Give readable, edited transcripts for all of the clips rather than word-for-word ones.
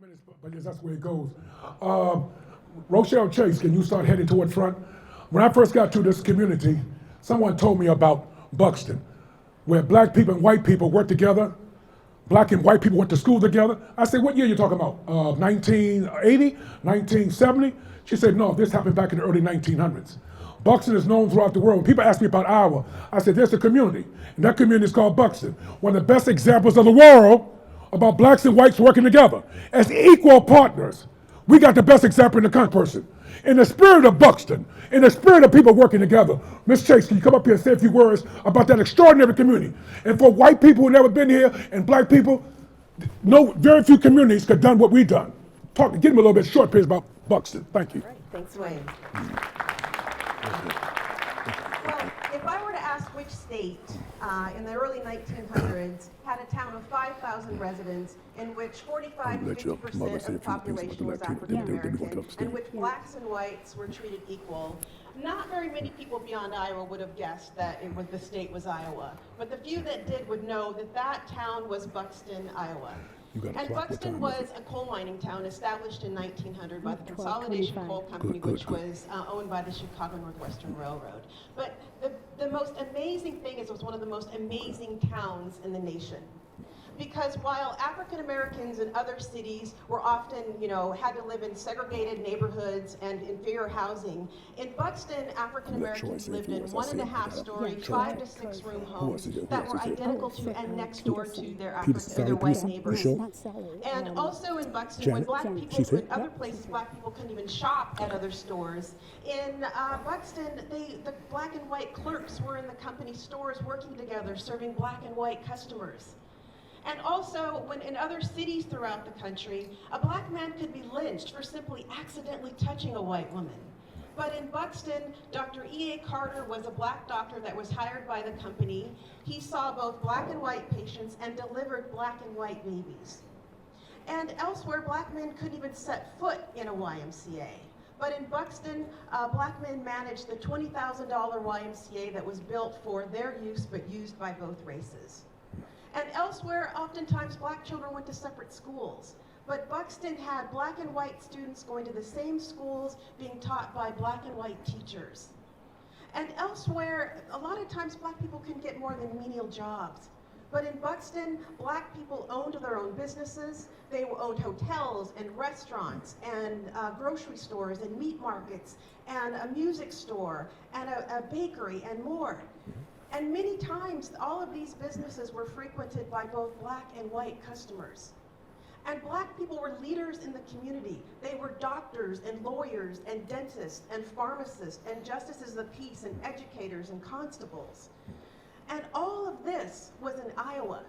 Minutes, but yes, that's where it goes. Rochelle Chase, can you start heading toward front? When I first got to this community, someone told me about Buxton, where black people and white people work together. Black and white people went to school together. I said, what year are you talking about? 1980, 1970? She said, no, this happened back in the early 1900s. Buxton is known throughout the world. When people ask me about Iowa, I said, there's a community, and that community is called Buxton. One of the best examples of the world about blacks and whites working together as equal partners. We got the best example in the country, person. In the spirit of Buxton, in the spirit of people working together, Ms. Chase, can you come up here and say a few words about that extraordinary community? And for white people who never been here and black people, no, very few communities could have done what we've done. Give them a little bit short period about Buxton. Thank you. All right, thanks, Wayne. Well, if I were to ask which state in the early 1900s had a town of 5,000 residents in which 45 to 50% of the population was African American, and which blacks and whites were treated equal, not very many people beyond Iowa would have guessed that the state was Iowa. But the few that did would know that that town was Buxton, Iowa. And Buxton was a coal mining town established in 1900 by the Consolidation Coal Company, which was owned by the Chicago Northwestern Railroad. But the most amazing thing is it was one of the most amazing towns in the nation. Because while African Americans in other cities were often, had to live in segregated neighborhoods and inferior housing, in Buxton, African Americans lived in 1.5-story, 5 to 6 room homes that were identical to and next door to their white neighbors. And also in Buxton, when black people, in other places, black people couldn't even shop at other stores. In Buxton, the black and white clerks were in the company stores working together, serving black and white customers. And also, when in other cities throughout the country, a black man could be lynched for simply accidentally touching a white woman. But in Buxton, Dr. E.A. Carter was a black doctor that was hired by the company. He saw both black and white patients and delivered black and white babies. And elsewhere, black men couldn't even set foot in a YMCA. But in Buxton, black men managed the $20,000 YMCA that was built for their use but used by both races. And elsewhere, oftentimes black children went to separate schools. But Buxton had black and white students going to the same schools being taught by black and white teachers. And elsewhere, a lot of times black people can get more than menial jobs. But in Buxton, black people owned their own businesses. They owned hotels and restaurants and grocery stores and meat markets and a music store and a bakery and more. And many times, all of these businesses were frequented by both black and white customers. And black people were leaders in the community. They were doctors and lawyers and dentists and pharmacists and justices of the peace and educators and constables. And all of this was in Iowa,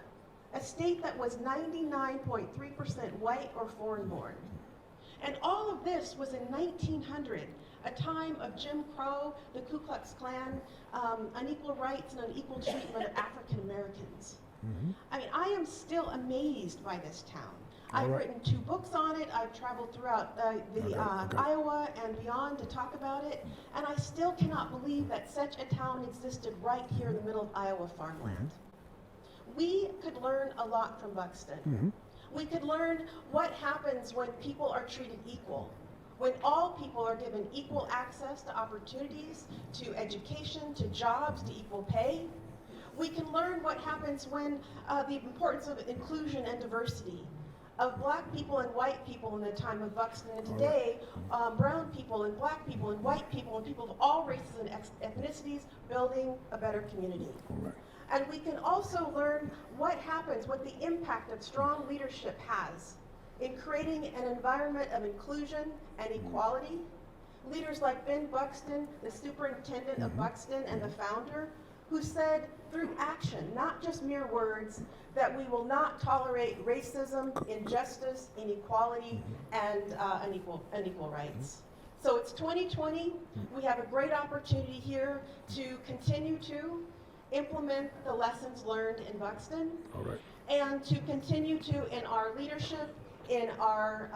a state that was 99.3% white or foreign-born. And all of this was in 1900, a time of Jim Crow, the Ku Klux Klan, unequal rights and unequal treatment of African Americans. I mean, I am still amazed by this town. I've written 2 books on it. I've traveled throughout Iowa and beyond to talk about it. And I still cannot believe that such a town existed right here in the middle of Iowa farmland. We could learn a lot from Buxton. We could learn what happens when people are treated equal, when all people are given equal access to opportunities, to education, to jobs, to equal pay. We can learn what happens when the importance of inclusion and diversity, of black people and white people in the time of Buxton, and today, brown people and black people and white people and people of all races and ethnicities building a better community. And we can also learn what happens, what the impact of strong leadership has in creating an environment of inclusion and equality. Leaders like Ben Buxton, the superintendent of Buxton and the founder, who said through action, not just mere words, that we will not tolerate racism, injustice, inequality, and unequal rights. So it's 2020. We have a great opportunity here to continue to implement the lessons learned in Buxton, and to continue to, in our leadership, in our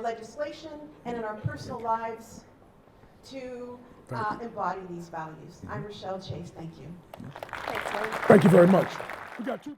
legislation, and in our personal lives, to embody these values. I'm Rachelle Chase. Thank you. Thank you very much. We got 2